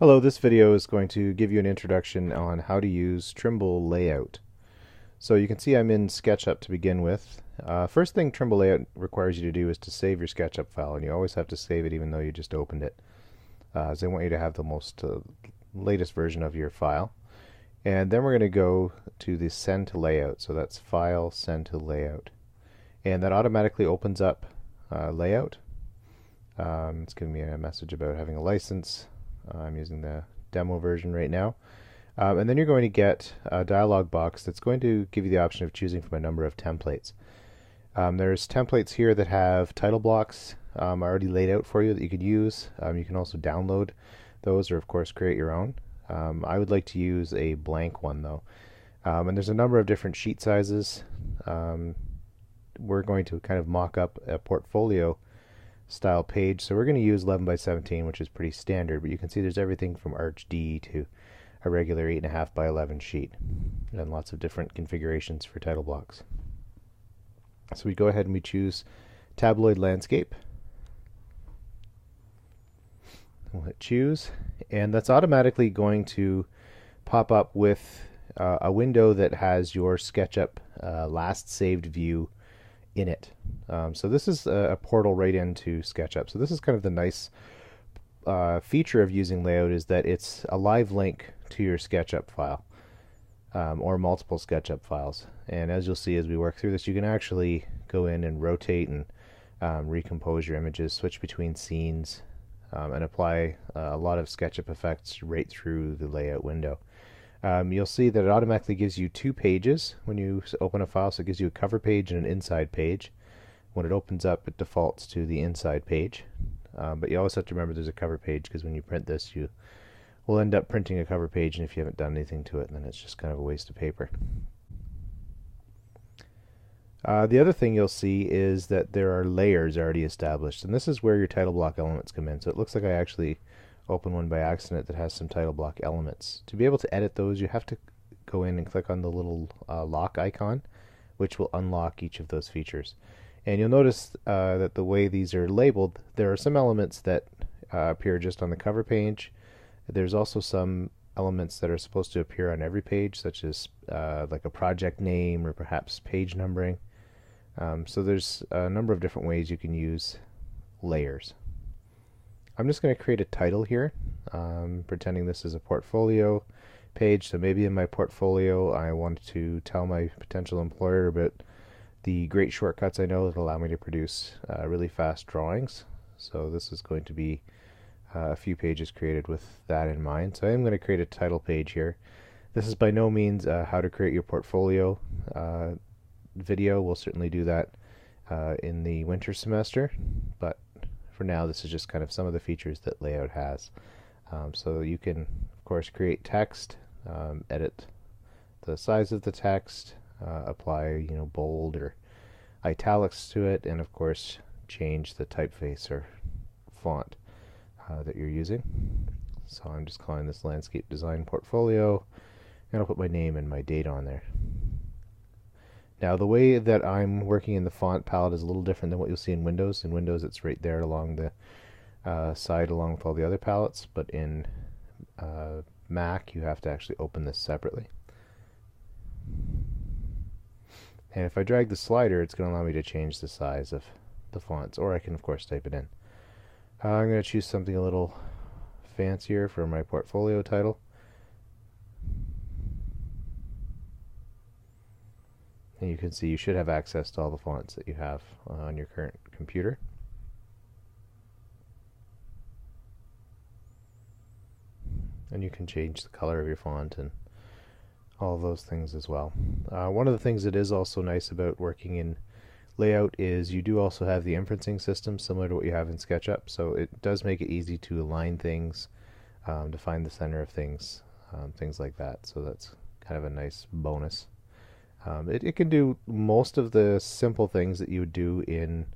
Hello, this video is going to give you an introduction on how to use Trimble layout. So you can see I'm in SketchUp to begin with. First thing Trimble layout requires you to do is to save your SketchUp file, and you always have to save it even though you just opened it, as they want you to have the most latest version of your file. And then we're going to go to the Send to Layout. So that's File, Send to Layout. And that automatically opens up Layout. It's giving me a message about having a license. I'm using the demo version right now. And then you're going to get a dialog box that's going to give you the option of choosing from a number of templates. There's templates here that have title blocks already laid out for you that you could use. You can also download those or of course create your own. I would like to use a blank one though. And there's a number of different sheet sizes. We're going to kind of mock up a portfolio style page, so we're going to use 11 by 17, which is pretty standard, but you can see there's everything from Arch D to a regular 8.5 by 11 sheet, and lots of different configurations for title blocks. So we go ahead and we choose Tabloid Landscape. We'll hit choose, and that's automatically going to pop up with a window that has your SketchUp last saved view in it. So this is a portal right into SketchUp. So this is kind of the nice feature of using layout, is that it's a live link to your SketchUp file or multiple SketchUp files. And as you'll see as we work through this, you can actually go in and rotate and recompose your images, switch between scenes, and apply a lot of SketchUp effects right through the layout window. You'll see that it automatically gives you two pages when you open a file, so it gives you a cover page and an inside page. When it opens up, it defaults to the inside page, but you always have to remember there's a cover page, because when you print this you will end up printing a cover page, and if you haven't done anything to it, then it's just kind of a waste of paper. The other thing you'll see is that there are layers already established, and this is where your title block elements come in. So it looks like I actually open one by accident that has some title block elements. To be able to edit those, you have to go in and click on the little lock icon, which will unlock each of those features. And you'll notice that the way these are labeled, there are some elements that appear just on the cover page. There's also some elements that are supposed to appear on every page, such as like a project name or perhaps page numbering. So there's a number of different ways you can use layers. I'm just going to create a title here, pretending this is a portfolio page. So maybe in my portfolio I want to tell my potential employer about the great shortcuts I know that allow me to produce really fast drawings. So this is going to be a few pages created with that in mind. So I'm going to create a title page here. This is by no means how to create your portfolio video. We'll certainly do that in the winter semester, but for now this is just kind of some of the features that layout has. So you can of course create text, edit the size of the text, apply bold or italics to it, and of course change the typeface or font that you're using. So I'm just calling this Landscape Design Portfolio, and I'll put my name and my date on there. Now the way that I'm working in the font palette is a little different than what you'll see in Windows. In Windows it's right there along the side along with all the other palettes, but in Mac you have to actually open this separately. And if I drag the slider, it's going to allow me to change the size of the fonts, or I can of course type it in. I'm going to choose something a little fancier for my portfolio title. And you can see you should have access to all the fonts that you have on your current computer. And you can change the color of your font and all of those things as well. One of the things that is also nice about working in layout is you do also have the inferencing system similar to what you have in SketchUp, so it does make it easy to align things, to find the center of things, things like that. So that's kind of a nice bonus. It can do most of the simple things that you would do in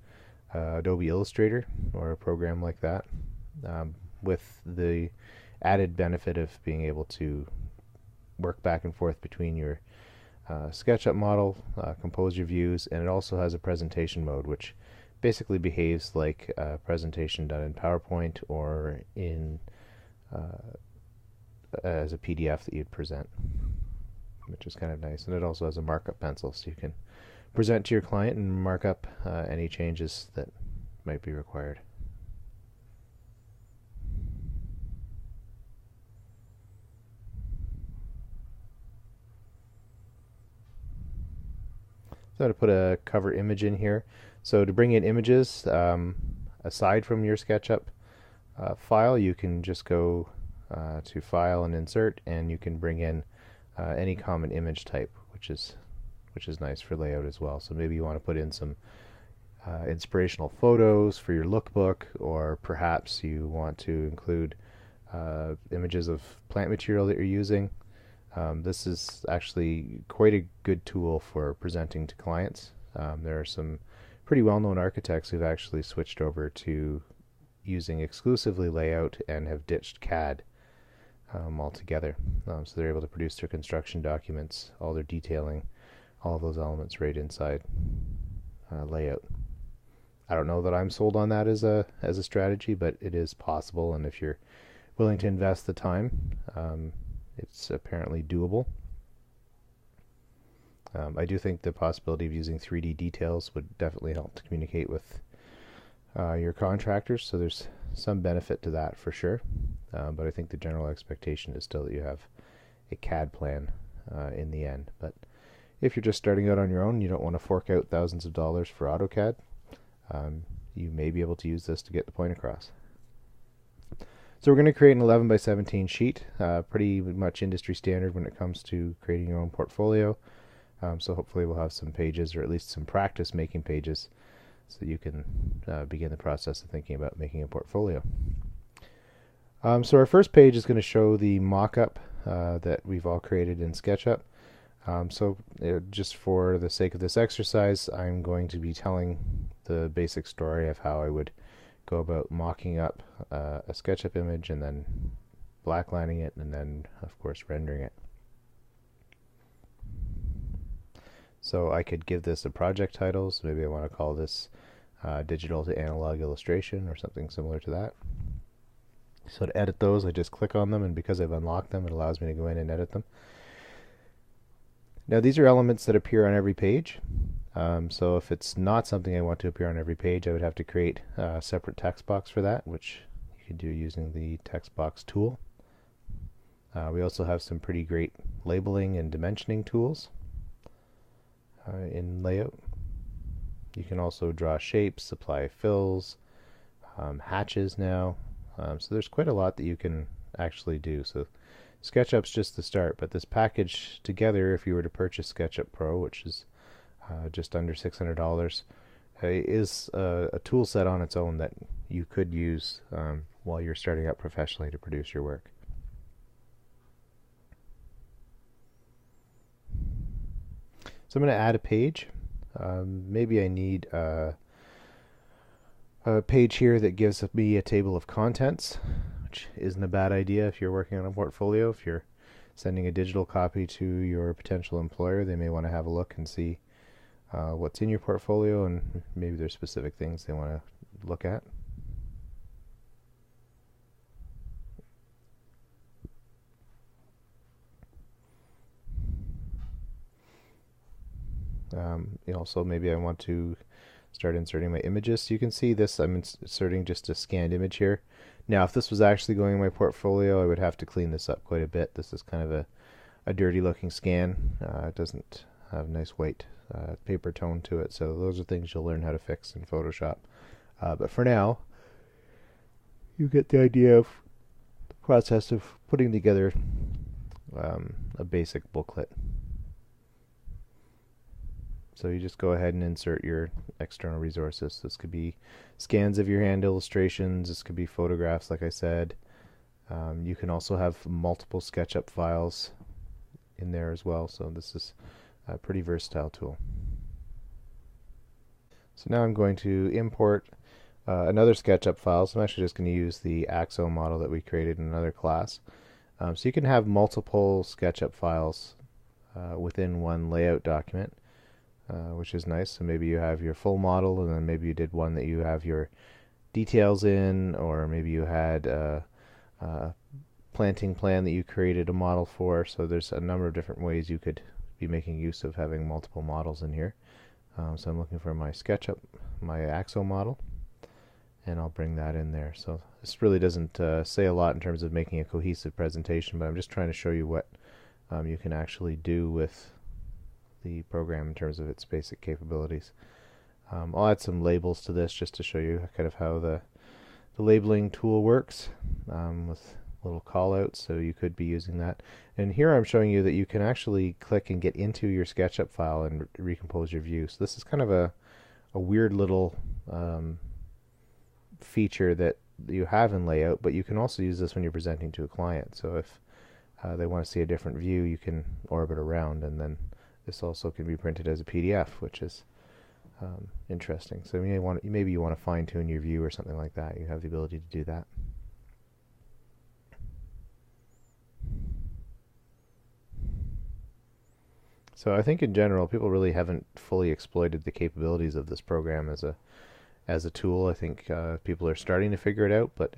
Adobe Illustrator or a program like that, with the added benefit of being able to work back and forth between your SketchUp model, compose your views, and it also has a presentation mode, which basically behaves like a presentation done in PowerPoint or in as a PDF that you'd present, which is kind of nice. And it also has a markup pencil, so you can present to your client and mark up any changes that might be required. So I'm going to put a cover image in here. So to bring in images, aside from your SketchUp file, you can just go to File and Insert, and you can bring in any common image type, which is nice for layout as well. So maybe you want to put in some inspirational photos for your lookbook, or perhaps you want to include images of plant material that you're using. This is actually quite a good tool for presenting to clients. There are some pretty well-known architects who've actually switched over to using exclusively layout and have ditched CAD altogether. So they're able to produce their construction documents, all their detailing, all of those elements right inside layout. I don't know that I'm sold on that as a strategy, but it is possible, and if you're willing to invest the time, it's apparently doable. I do think the possibility of using 3D details would definitely help to communicate with your contractors, so there's some benefit to that for sure. But I think the general expectation is still that you have a CAD plan in the end. But if you're just starting out on your own, you don't want to fork out thousands of dollars for AutoCAD, you may be able to use this to get the point across. So we're going to create an 11 by 17 sheet, pretty much industry standard when it comes to creating your own portfolio. So hopefully we'll have some pages, or at least some practice making pages, so that you can begin the process of thinking about making a portfolio. So our first page is going to show the mock-up that we've all created in SketchUp. Just for the sake of this exercise, I'm going to be telling the basic story of how I would go about mocking up a SketchUp image, and then blacklining it, and then of course rendering it. So I could give this a project title, so maybe I want to call this digital to analog illustration, or something similar to that. So to edit those, I just click on them, and because I've unlocked them, it allows me to go in and edit them. Now these are elements that appear on every page. So if it's not something I want to appear on every page, I would have to create a separate text box for that, which you can do using the text box tool. We also have some pretty great labeling and dimensioning tools in layout. You can also draw shapes, apply fills, hatches now. So there's quite a lot that you can actually do. So SketchUp's just the start, but this package together, if you were to purchase SketchUp Pro, which is just under $600, is a tool set on its own that you could use while you're starting out professionally to produce your work. So I'm going to add a page. Maybe I need a page here that gives me a table of contents, which isn't a bad idea if you're working on a portfolio. If you're sending a digital copy to your potential employer, they may want to have a look and see what's in your portfolio, and maybe there's specific things they want to look at. Also, maybe I want to start inserting my images. So you can see this, I'm inserting just a scanned image here. Now if this was actually going in my portfolio, I would have to clean this up quite a bit. This is kind of a dirty looking scan. It doesn't have a nice white paper tone to it, so those are things you'll learn how to fix in Photoshop. But for now, you get the idea of the process of putting together a basic booklet. So you just go ahead and insert your external resources. This could be scans of your hand illustrations, this could be photographs like I said. You can also have multiple SketchUp files in there as well, so this is a pretty versatile tool. So now I'm going to import another SketchUp file. So I'm actually just going to use the AXO model that we created in another class. So you can have multiple SketchUp files within one layout document, which is nice. So maybe you have your full model, and then maybe you did one that you have your details in, or maybe you had planting plan that you created a model for. So there's a number of different ways you could be making use of having multiple models in here. So I'm looking for my SketchUp, my AXO model, and I'll bring that in there. So this really doesn't say a lot in terms of making a cohesive presentation, but I'm just trying to show you what you can actually do with the program in terms of its basic capabilities. I'll add some labels to this just to show you kind of how the labeling tool works with little callouts, so you could be using that. And here I'm showing you that you can actually click and get into your SketchUp file and recompose your view. So this is kind of a weird little feature that you have in layout, but you can also use this when you're presenting to a client. So if they want to see a different view, you can orbit around, and then this also can be printed as a PDF, which is interesting. So maybe you want to fine-tune your view or something like that. You have the ability to do that. So I think in general, people really haven't fully exploited the capabilities of this program as a tool. I think people are starting to figure it out, but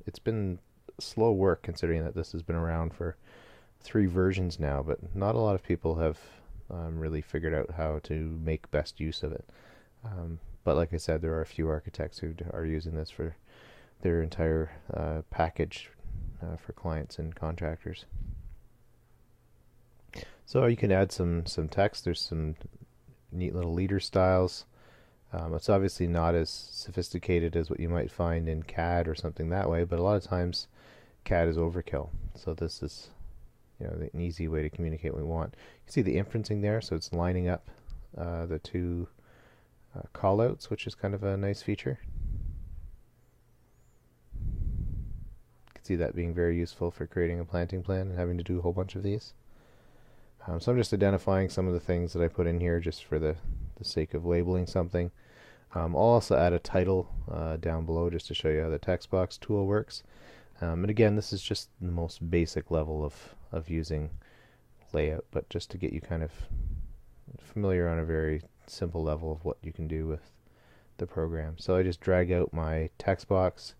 it's been slow work considering that this has been around for 3 versions now, but not a lot of people have really figured out how to make best use of it. But like I said, there are a few architects who are using this for their entire package for clients and contractors. So you can add some text. There's some neat little leader styles. It's obviously not as sophisticated as what you might find in CAD or something that way, but a lot of times CAD is overkill. So this is an easy way to communicate what we want. You can see the inferencing there, so it's lining up the 2 callouts, which is kind of a nice feature. You can see that being very useful for creating a planting plan and having to do a whole bunch of these. So I'm just identifying some of the things that I put in here just for the sake of labeling something. I'll also add a title down below just to show you how the text box tool works. And again, this is just the most basic level of using layout, but just to get you kind of familiar on a very simple level of what you can do with the program. So I just drag out my text box,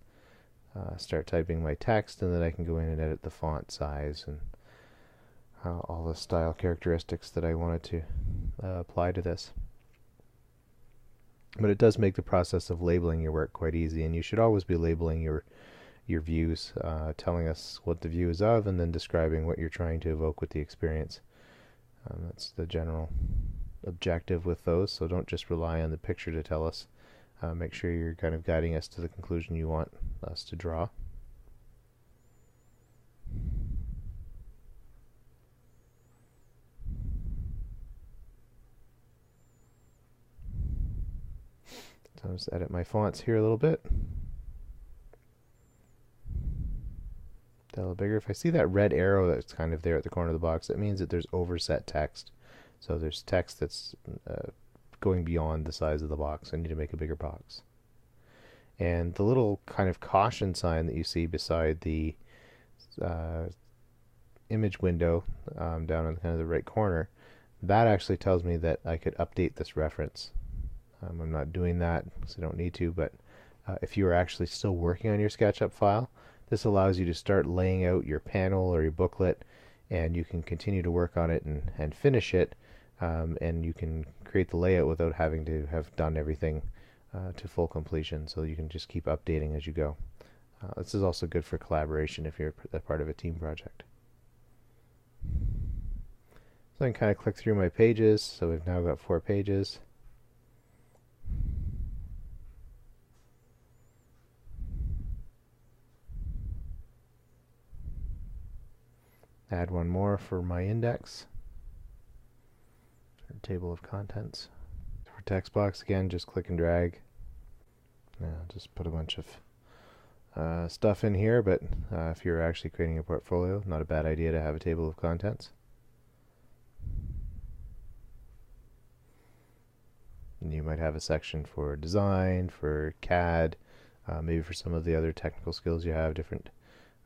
start typing my text, and then I can go in and edit the font size and all the style characteristics that I wanted to apply to this. But it does make the process of labeling your work quite easy, and you should always be labeling your views, telling us what the view is of, and then describing what you're trying to evoke with the experience. That's the general objective with those, so don't just rely on the picture to tell us. Make sure you're kind of guiding us to the conclusion you want us to draw. So I'll just edit my fonts here a little bit. A little bigger. If I see that red arrow that's kind of there at the corner of the box, that means that there's overset text. So there's text that's going beyond the size of the box. I need to make a bigger box. And the little kind of caution sign that you see beside the image window down in kind of the right corner, that actually tells me that I could update this reference. I'm not doing that because I don't need to, but if you are actually still working on your SketchUp file, this allows you to start laying out your panel or your booklet, and you can continue to work on it and finish it, and you can create the layout without having to have done everything to full completion, so you can just keep updating as you go. This is also good for collaboration if you're a part of a team project. So I can kind of click through my pages, so we've now got 4 pages. Add one more for my index, or table of contents. For text box, again, just click and drag. Just put a bunch of stuff in here, but if you're actually creating a portfolio, not a bad idea to have a table of contents. And you might have a section for design, for CAD, maybe for some of the other technical skills you have, different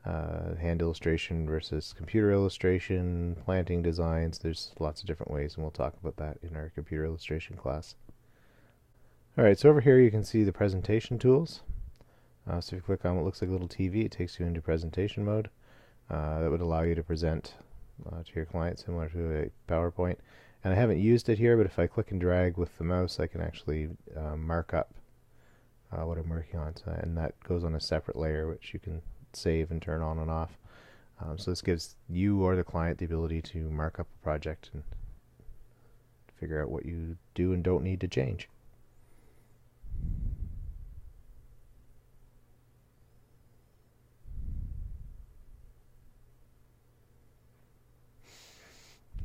hand illustration versus computer illustration, planting designs. There's lots of different ways, and we'll talk about that in our computer illustration class. Alright, so over here you can see the presentation tools. So if you click on what looks like a little TV, it takes you into presentation mode. that would allow you to present to your client similar to a PowerPoint. And I haven't used it here, but if I click and drag with the mouse, I can actually mark up what I'm working on. So, and that goes on a separate layer, which you can save and turn on and off. So this gives you or the client the ability to mark up a project and figure out what you do and don't need to change.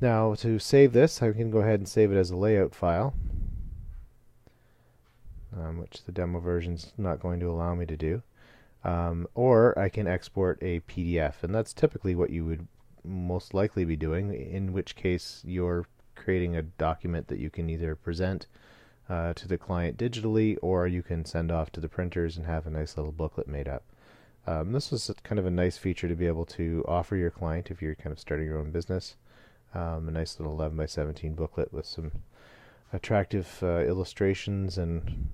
Now to save this, I can go ahead and save it as a layout file, which the demo version is not going to allow me to do. Or I can export a PDF, and that's typically what you would most likely be doing, in which case you're creating a document that you can either present to the client digitally, or you can send off to the printers and have a nice little booklet made up. This is kind of a nice feature to be able to offer your client if you're kind of starting your own business. A nice little 11 by 17 booklet with some attractive illustrations and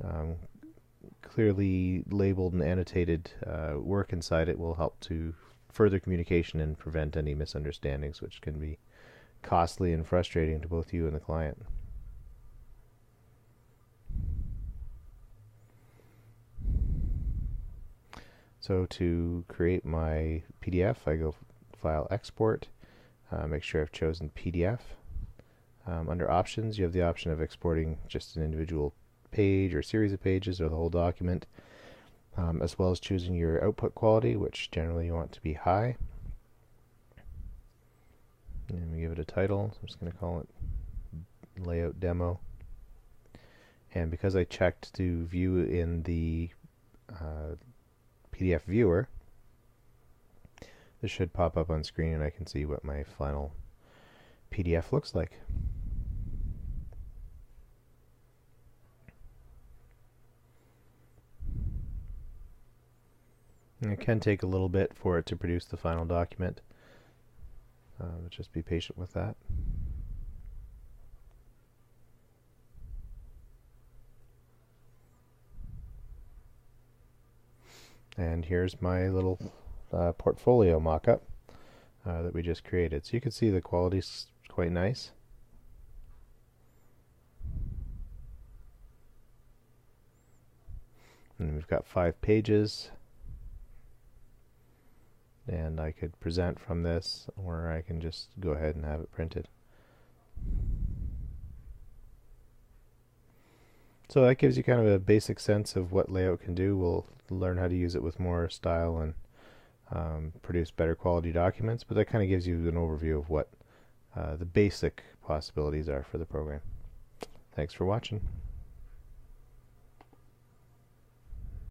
clearly labeled and annotated work inside it will help to further communication and prevent any misunderstandings, which can be costly and frustrating to both you and the client. So to create my PDF, I go File, Export, make sure I've chosen PDF. Under Options, you have the option of exporting just an individual page or series of pages or the whole document, as well as choosing your output quality, which generally you want to be high. And we give it a title, so I'm just going to call it Layout Demo. And because I checked to view in the PDF viewer, this should pop up on screen and I can see what my final PDF looks like. And it can take a little bit for it to produce the final document. Just be patient with that. And here's my little portfolio mock-up that we just created. So you can see the quality's quite nice. And we've got 5 pages. And I could present from this, or I can just go ahead and have it printed. So that gives you kind of a basic sense of what layout can do. We'll learn how to use it with more style and produce better quality documents, but that kind of gives you an overview of what the basic possibilities are for the program. Thanks for watching.